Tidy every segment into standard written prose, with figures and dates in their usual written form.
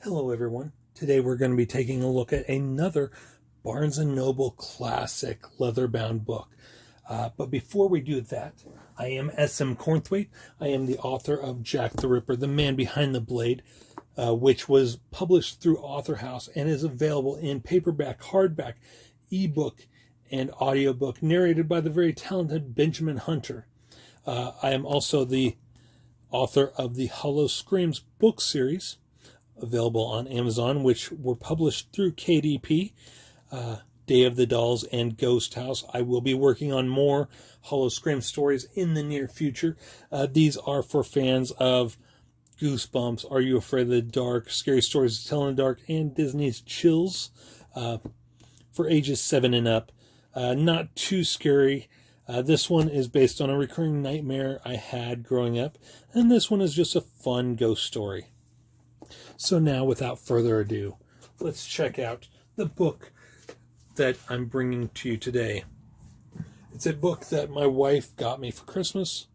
Hello everyone. Today we're going to be taking a look at another Barnes & Noble classic leather-bound book. But before we do that, I am S.M. Cornthwaite. I am the author of Jack the Ripper, The Man Behind the Blade, which was published through Author House and is available in paperback, hardback, ebook, and audiobook, narrated by the very talented Benjamin Hunter. I am also the author of the Hollow Screams book series, available on Amazon, which were published through KDP, Day of the Dolls, and Ghost House. I will be working on more Hollow Scream stories in the near future. These are for fans of Goosebumps, Are You Afraid of the Dark, Scary Stories to Tell in the Dark, and Disney's Chills, for ages 7 and up. Not too scary. This one is based on a recurring nightmare I had growing up, and this one is just a fun ghost story. So now, without further ado, let's check out the book that I'm bringing to you today. It's a book that my wife got me for Christmas.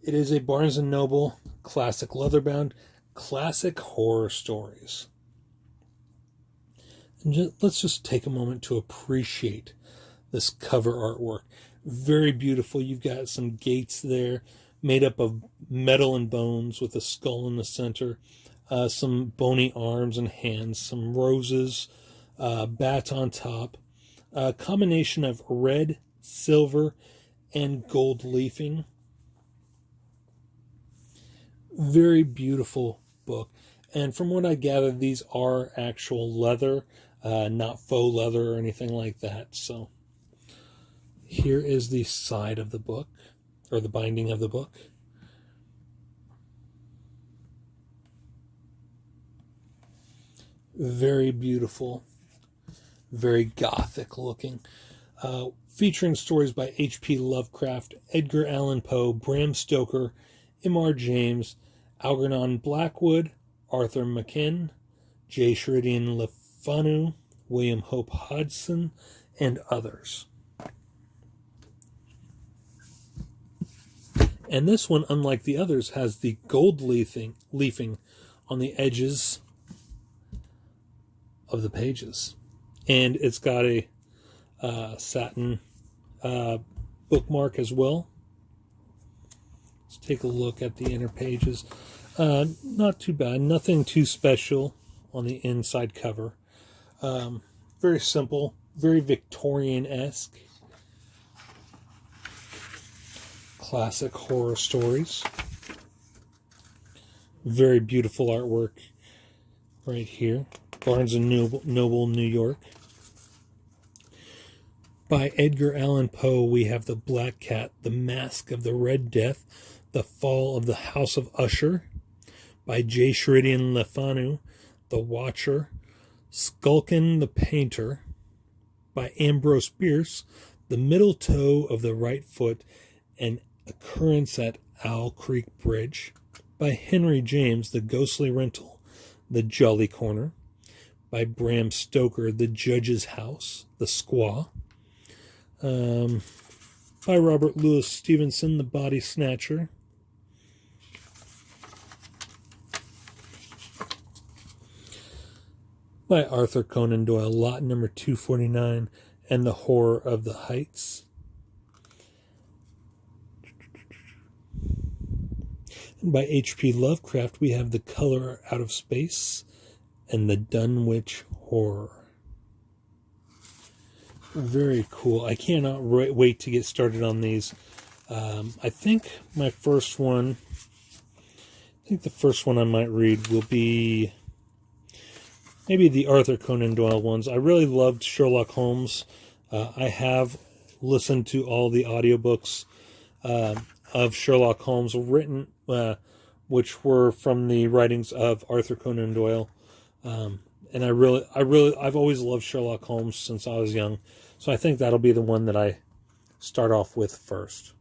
It is a Barnes & Noble classic leatherbound, classic horror stories. And let's just take a moment to appreciate this cover artwork. Very beautiful. You've got some gates there made up of metal and bones with a skull in the center. Some bony arms and hands, some roses, bats on top, a combination of red, silver, and gold leafing. Very beautiful book. And from what I gather, these are actual leather, not faux leather or anything like that. So here is the side of the book, or the binding of the book. Very beautiful, very gothic looking, featuring stories by H.P. Lovecraft, Edgar Allan Poe, Bram Stoker, M.R. James, Algernon Blackwood, Arthur McKim, J. Sheridan Le Fanu, William Hope Hodgson, and others. And this one, unlike the others, has the gold leafing on the edges of the pages, and it's got a satin bookmark as well. Let's take a look at the inner pages. Not too bad, nothing too special on the inside cover. Very simple, very Victorian-esque. Classic horror stories. Very beautiful artwork right here. Barnes & Noble, New York. By Edgar Allan Poe, we have The Black Cat, The Masque of the Red Death, The Fall of the House of Usher. By J. Sheridan Le Fanu, The Watcher, Schalken the Painter. By Ambrose Bierce, The Middle Toe of the Right Foot, and Occurrence at Owl Creek Bridge. By Henry James, The Ghostly Rental, The Jolly Corner. By Bram Stoker, The Judge's House, The Squaw. By Robert Louis Stevenson, The Body Snatcher. By Arthur Conan Doyle, lot number 249, and The Horror of the Heights. And by H.P. Lovecraft, we have The Color Out of Space and The Dunwich Horror. Very cool. I cannot wait to get started on these. I think the first one I might read will be maybe the Arthur Conan Doyle ones. I really loved Sherlock Holmes. I have listened to all the audiobooks of Sherlock Holmes written, which were from the writings of Arthur Conan Doyle. And I've always loved Sherlock Holmes since I was young. So I think that'll be the one that I start off with first.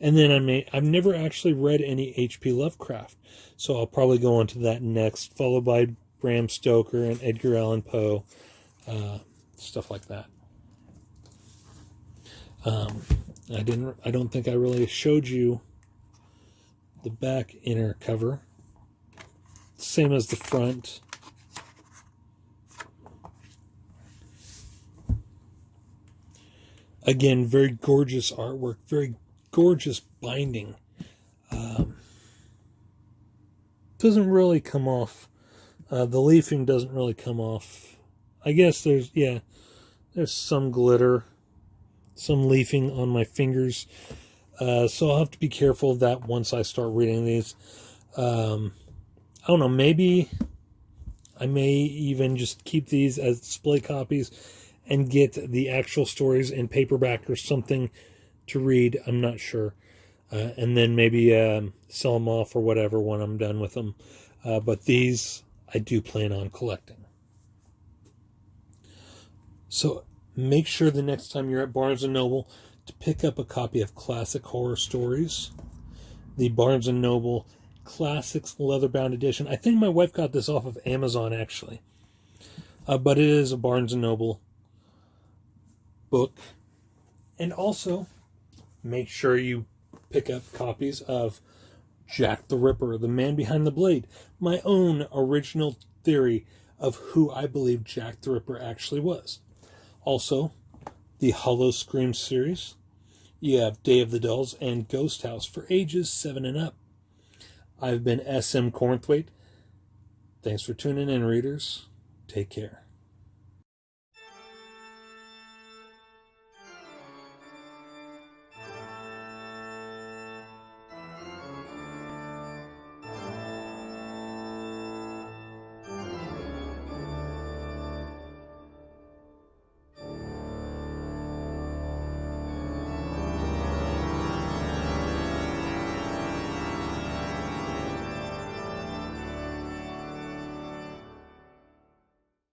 And then I've never actually read any H.P. Lovecraft. So I'll probably go on to that next, followed by Bram Stoker and Edgar Allan Poe, stuff like that. I don't think I really showed you the back inner cover. Same as the front. Again, very gorgeous artwork, very gorgeous binding. Doesn't really come off. The leafing doesn't really come off. I guess there's some glitter, some leafing on my fingers. So I'll have to be careful of that once I start reading these. I don't know, maybe I may even just keep these as display copies and get the actual stories in paperback or something to read. I'm not sure. And then maybe sell them off or whatever when I'm done with them. But these I do plan on collecting. So make sure the next time you're at Barnes & Noble to pick up a copy of Classic Horror Stories, the Barnes & Noble Classics Leatherbound Edition. I think my wife got this off of Amazon, actually. But it is a Barnes & Noble book. And also, make sure you pick up copies of Jack the Ripper, The Man Behind the Blade, my own original theory of who I believe Jack the Ripper actually was. Also, the Hollow Scream series. You have Day of the Dolls and Ghost House for ages 7 and up. I've been S.M. Cornthwaite. Thanks for tuning in, readers. Take care.